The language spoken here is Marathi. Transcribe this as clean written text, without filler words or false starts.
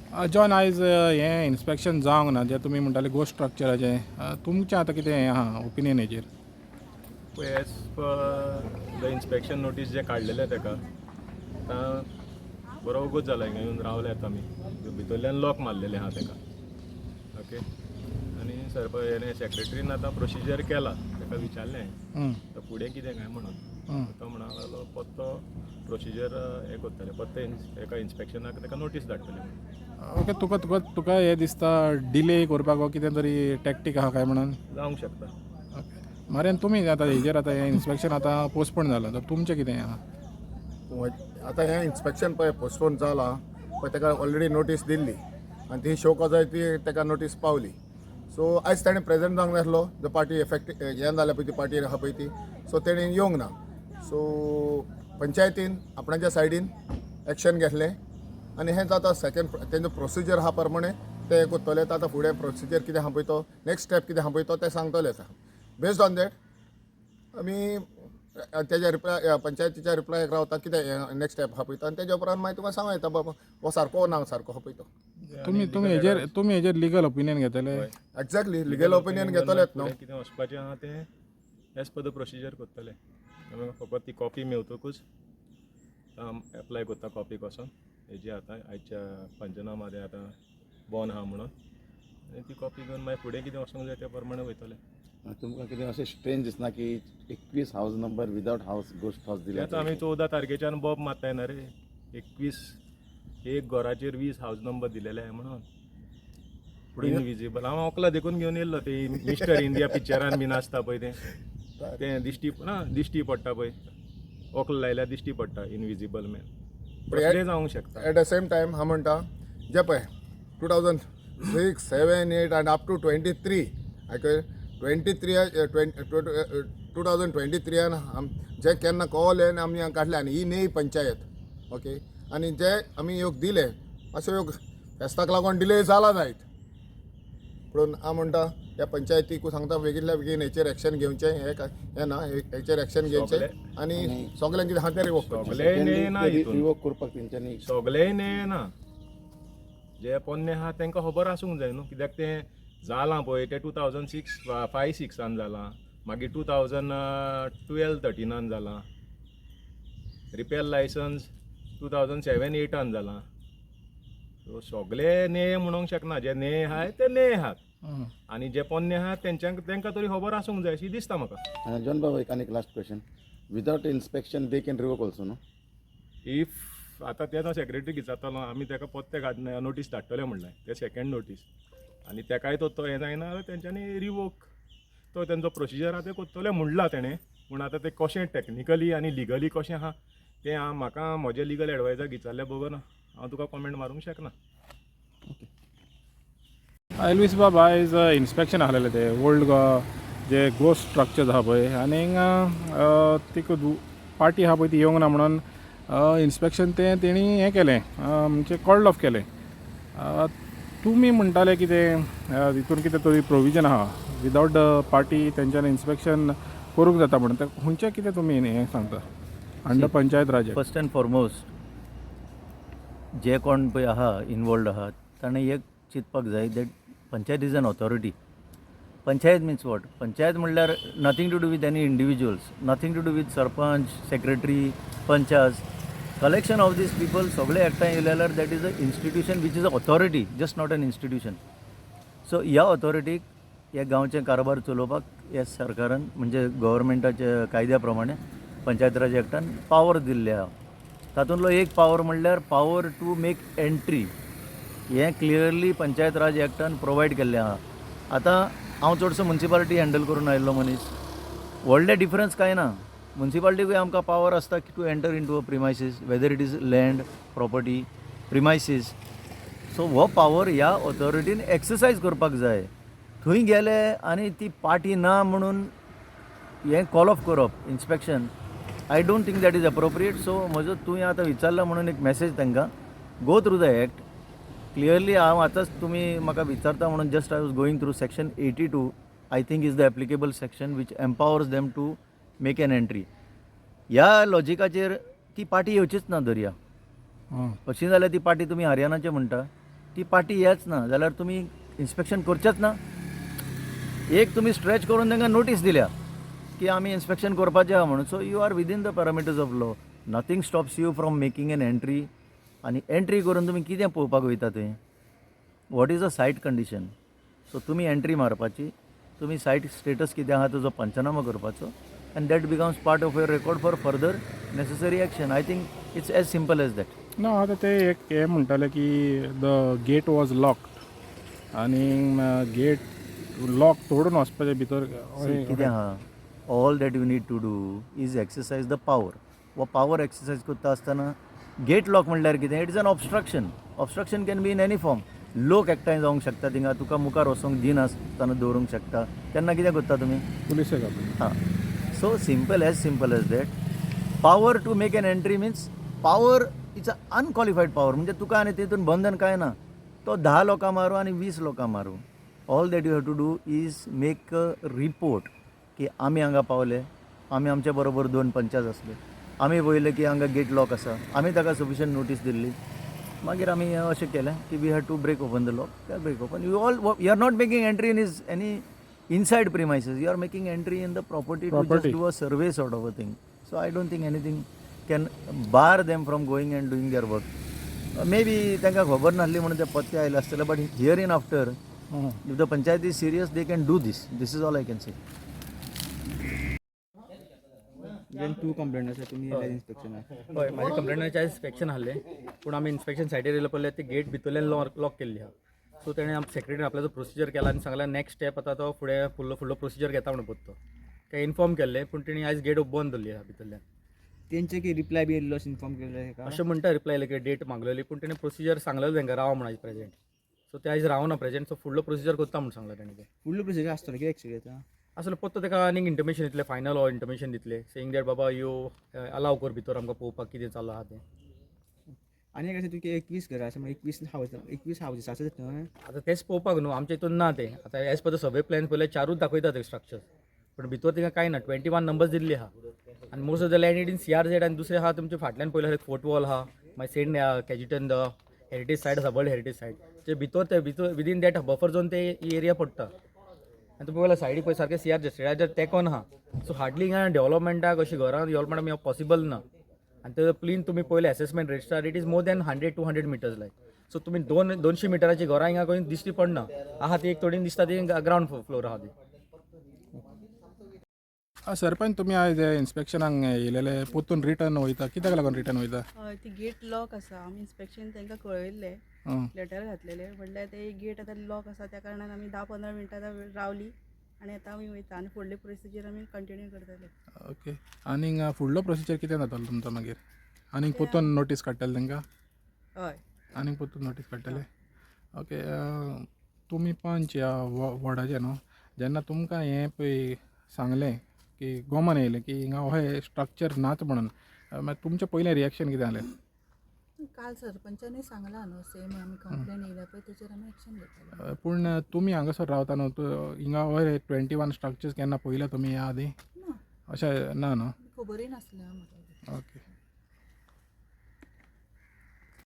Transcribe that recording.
जॉन आयज हें इन्स्पेक्शन जावंक ना जें तुमी म्हणटाले गोस्ट स्ट्रक्चराचें तुमचें आतां कितें हें आहा ओपिनियन हेजेर पळय as per the inspection notice जे काडलेले ताका आतां बरो वगूच जाला हिंगा येवन रावल्यात आमी भितरल्यान लॉक मारलेलें आहा ताका ओके आनी हेणें सेक्रेटरीन आतां प्रोसिजर केला ताका विचारलें हांवें तर फुडें कितें काय म्हणून तो म्हणूंक लागलो परतो प्रोसिजर हें करतले परते एका इन्स्पेक्शनाक ताका नोटीस धाडटले म्हणून ओके तुका तुका तुका हें दिसता डिले करपाक हो कितें तरी टॅक्टीक आहा काय म्हणून जावंक शकता ओके मारेन तुमी आतां हेजेर आतां हें इन्स्पेक्शन आतां पोस्टपोन जालां तर तुमचें कितें आहा आतां हें इन्स्पेक्शन पळय पोस्टपोन जालां पळय ताका ऑलरेडी नोटीस दिल्ली आनी ती शो कोजाय ती ताका नोटीस पावली सो आयज ताणें प्रेजेंट जावंक नासलो जो पार्टी एफेक्ट हें जाल्या पळय ती पार्टी आहा पळय ती सो तेणें येवंक ना सो पंचायतीन आपणाच्या सायडीन एक्शन घेतलें आनी हें जाता सेकेंड तेंचो प्रोसिजर आहा प्रमाणे ते करतले आतां फुडें प्रोसिजर कितें आहा पळय तो नेक्स्ट स्टेप कितें आहा पळय तो ते सांगतले आतां बेस्ड ऑन दॅट आमी तेज्या रिप्लाय पंचायतीच्या रिप्लायक रावता कितें नेक्स्ट स्टेप आहा पळय तो आनी तेज्या उपरांत मागीर तुका सांगूं येता बाबा हो सारको ना सारको आहा पळय तो तुमी हेजेर लिगल ओपिनियन घेतले एक्झॅक्टली लिगल ओपिनियन घेतलेच न्हू कितें वचपाचें आहा तें एज पर द प्रोसिजर करतले फकत ती कॉपी मेळटकूच एप्लाय करता कॉपी कसोन हेजी आतां आयच्या पंचनामादे आतां बॉन आहा म्हणून आनी ती कॉपी घेवन मागीर फुडें कितें वचूंक जाय त्या प्रमाणे वयतले तुमकां कितें अशें स्ट्रेंज दिसना की 21 हावस नंबर विदाउट हावस गोस्ट हावस दिले तेंच आमी 14 तारखेच्यान बॉब मारताय ना रे 21 एक घराचेर 20 हावस नंबर दिलेले आहे म्हणून इनविजिबल हांव अकला देखून घेवन येयल्लो ते मिस्टर इंडिया पिक्चरान बीन आसता पळय तें दिश्टी पडटा पळय अकल लायल्यार दिश्टी पडटा इनविजिबल मॅन तसलें जावंक शकता एट द सेम टायम हांव म्हणटा जे पळय 2006, 7, 8 आनी अप टू 23 आयकय 2023 जे केन्ना कळवले आमी काडले आनी ही न्ही पंचायत ओके आनी जे आमी योग दिले अशे योग फेस्ताक लागून डिले जाला जायत पूण हांव म्हणटा ह्या पंचायतीक सांगता बेगितल्या बेगीन हेचेर एक्शन घेवचें हें ना हेचेर एक्शन घेवचें आनी सगळ्यांक कितें आहा तें रिवोक सगळें नेना हितून रिवोक करपाक तेंच्यांनी सगळें नेना जे पोन्ने आहा तांकां खबर आसूंक जाय न्हू कित्याक तें जालां पळय तें 2005-6 जालां मागीर 2012-13 जालां रिपेर लायसन्स 2007-8 जालां सो सगळे ने म्हणूंक शकना जे ने आहाय ते ने आहात आनी जे पोन्ने आहात तांकां तरी खबर आसूंक जाय अशी दिसता म्हाका जॉन बाबा एक last question without inspection they can revoke also know if आतां तें सेक्रेटरी विचारतलो आमी ताका परते नोटीस धाडटले म्हणलें ते सेकंड नोटीस आनी तेकाय तो हें जायना जाल्यार तेंच्यांनी रिवोक तो तेंचो प्रोसिजर आहा तें करतले म्हणलां तेणें पूण आतां तें कशें टॅक्निकली आनी लिगली कशें आहा तें म्हाका म्हजें लिगल एडवायजर विचारल्या बगर हांव तुका कॉमेंट मारूंक शकना एल्वीस बाब आयज इन्स्पेक्शन आहलेलें तें ओल्ड जे गोस्ट स्ट्रक्चर्स आहा पळय आनी ती पार्टी आहा पळय ती येवंक ना म्हणून इन्स्पेक्शन तें तेणी हें केलें म्हणजे कॉल्ड ऑफ केलें तुमी म्हणटाले कितें हितून कितें तरी प्रोविजन आहा विदाउट पार्टी तेंच्यान इन्स्पेक्शन करूंक जाता म्हणून तें खंयचें कितें तुमी हें सांगता अंडर पंचायत राज फर्स्ट एंड फॉरमोस्ट जे कोण पळय आहा इनवॉल्ड आहात ताणें एक चिंतपाक जाय that panchayat is an authority panchayat means what panchayat म्हणल्यार nothing to do with any individuals nothing to do with sarpanch secretary panchas collection of these people सगळे एकठांय येयल्यार that is a institution which is a authority just not an institution so ह्या ऑथॉरिटीक ह्या गांवचे कारभार चलोवपाक ह्या सरकारान म्हणजे गव्हर्मेंटाच्या कायद्या प्रमाणे पंचायत राज एक्टान पावर दिल्ले आहा तातूंतलो एक पावर म्हणल्यार पावर टू मेक एंट्री हें क्लियरली पंचायत राज एक्टान प्रोवायड केल्लें आहा आतां हांव चडसो मुन्सिपालिटी हँडल करून आयिल्लो मनीस व्हडले डिफरन्स कांय ना मुन्सिपालिटीकूय आमकां पावर आसता to enter into a premises whether it is land property premises so हो पावर ह्या ऑथॉरिटीन एक्सरसायज करपाक जाय थंय गेले आनी ती पार्टी ना म्हणून हें कॉल ऑफ करप inspection I don't think that is appropriate so म्हजो तुवें आतां विचारला म्हणून एक मॅसेज तांकां go through the act clearly हांव आतांच तुमी म्हाका विचारता म्हणून just I was going through section 82 I think is the applicable section which empowers them to make an entry ह्या लॉजिकाचेर ती पार्टी येवचीच ना दर्या अशी जाल्यार ती पार्टी तुमी हरियाणाचे म्हणटा ती पार्टी येच ना जाल्यार तुमी इन्स्पेक्शन करचेच ना. एक तुमी स्ट्रेच करून तांकां नोटीस दिल्या की आमी इन्स्पेक्शन करपाचें आहा म्हणून. So you are within the parameters of law. Nothing stops you from making an entry. आनी एंट्री करून तुमी कितें पळोवपाक वयता थंय? What is a site condition? सो तुमी एंट्री मारपाची, तुमी सायट स्टेटस कितें आहा तुजो पंचनामा करपाचो, and that becomes part of your record for further necessary action. I think it's as simple as that. ना आतां ते एक हे म्हणटाले की द गेट वॉज लॉक्ड आनी गेट लॉक तोडून वचपाचें भितर. कितें आहा, all that you need to do is exercise the power. वो पावर एक्सरसाइज करता आसतना गेट लॉक म्हणल्यार कितें? It is an obstruction. Obstruction can be in any form. लोक एकठांय जावंक शकता थिंगा, तुका मुखार वचोंक दिनासतना दवरूंक शकता. तेन्ना कितें करता तुमी? पुलिशेक घालून. हां. So simple as that. Power to make an entry means power it's a unqualified power. म्हणजे तुका आनी तितून बंधन काय ना. तो 10 लोकां मारू आनी 20 लोकां मारू. All that you have to do is make a report की आमी हांगा पावले, आमी आमच्या बरोबर 2 पंचायत आसले, आमी पळयलें की हांगा गेट लॉक आसा, आमी ताका सफिशियंट नोटीस दिल्ली. मागीर आमी अशें केलें की we had to break open the lock. त्या break open you are not making entry in is any inside premises. You are making entry in the property to just do a survey sort of a thing. So I don't think anything can bar them from going and doing their work. Maybe तांकां खबर नासली म्हणून ते पत्ते आयले आसतले, but here in after, if the panchayat is serious, they can do this. This is all I can say. Then 2 complaint आसा तुमी येयल्या इन्स्पेक्शनाक. हय माझ्या कंप्लेंटाचे इन्स्पेक्शन आहले पूण आमी इन्स्पेक्शन सायटीर येयले पळयले ते गेट भितरल्यान लॉक केल्ली आहा. सो तेणें सेक्रेटरी आपल्याचो प्रोसिजर केला आनी सांगलें नेक्स्ट स्टेप आतां तो फुडें फुडलो प्रोसिजर घेता म्हणून पळतो. ते इन्फॉर्म केल्ले पूण तेणी आयज गेट बंद दवरली आहा भितरल्यान. तेंचे की रिप्लाय बी येयल्लो अशें इन्फॉर्म केलें का? अशें म्हणटा रिप्लाय येयले की डेट मागलेली पूण तेणें प्रोसिजर सांगलेलो तांकां राव म्हणून आयज प्रेजेंट. सो ते आयज रावना प्रेजेंट. सो फुडलो प्रोसिजर करता म्हणून सांगलें तेणें. ते फुडलो प्रोसिजर आसतलो कित्याक एक्चुअली आतां? असले पत्तो ताका आनीक इंटमेशन दितले, फायनल ऑर इंटमेशन दितले सेईंग दॅट बाबा यू अलाव कर भितर आमकां पळोवपाक कितें चालू आहा तें. आनी एक आसा तुका 21 घरां आसा, 21 हावजीस आसा थंय. आतां तेच पळोवपाक न्हू आमच्या हितून ना ते. आतां as per the survey plan पळयल्यार 4च दाखयता ते स्ट्रक्चर पूण भितर तिका कांय ना. 21 नंबर्स दिल्ली आहा आनी most of the land it in CRZ. आनी दुसरे आहा तुमचे फाटल्यान पळयल्यार एक फोर्ट वॉल आहा, मागीर सेंट कॅजिटन द हेरिटेज सायट आसा, वर्ल्ड हेरिटेज सायट. ते भितर विदीन दॅट बफर झोन ते एरिया पडटा. आनी तुमी पळयल्यार सायडीक पळय सारकें CRZ तेकोन आहा. सो हार्डली हिंगा डेव्हलपमेंटाक अशी घरां डेव्हलपमेंट पॉसिबल ना. आनी ते प्लीन तुमी पळयलें assessment register it is more than 100-200 metres like. So तुमी 200 मिटराची घरां हिंगा खंय दिश्टी पडना. आहा ती एक थोडी दिसता ती ग्रावंड फ्लोर आहा ती. सरपंच तुमी आयज इन्स्पेक्शनाक येयलेले पोतून रिटर्न वयता, कित्याक लागून रिटर्न वयता? हय ती गेट लॉक आसा. आमी इन्स्पेक्शन तांकां कळयल्लें, लेटर घातलेलें. म्हणल्यार ते गेट आतां लॉक आसा त्या कारणान आमी 10-15 मिनटां रावली आनी आतां आमी वयता आनी फुडले प्रोसिजर आमी कंटिन्यू करतले. ओके. आनीक फुडलो प्रोसिजर कितें जातलो तुमचो मागीर? आनीक पोतून नोटीस काडटले तांकां? हय. आनीक पोतून नोटीस काडटले? ओके. तुमी पंच ह्या वॉर्डाचे न्हू, जेन्ना तुमकां हें पळय सांगलें की गोमन येयलें की हिंगा हे स्ट्रक्चर नाच म्हणून, मागीर तुमचें पयलें रिएक्शन कितें जालें? काल सरपंचांनी सांगला न्हू सेम आमी कंप्लेन येयल्या पळय तेचेर आमी एक्शन घेतले. पूण तुमी हांगासर रावता न्हू, हिंगा हे 21 स्ट्रक्चर्स केन्ना पयल्या तुमी ह्या आदी? अशें ना न्हू? खबरूय नासलें म्हाका. ओके.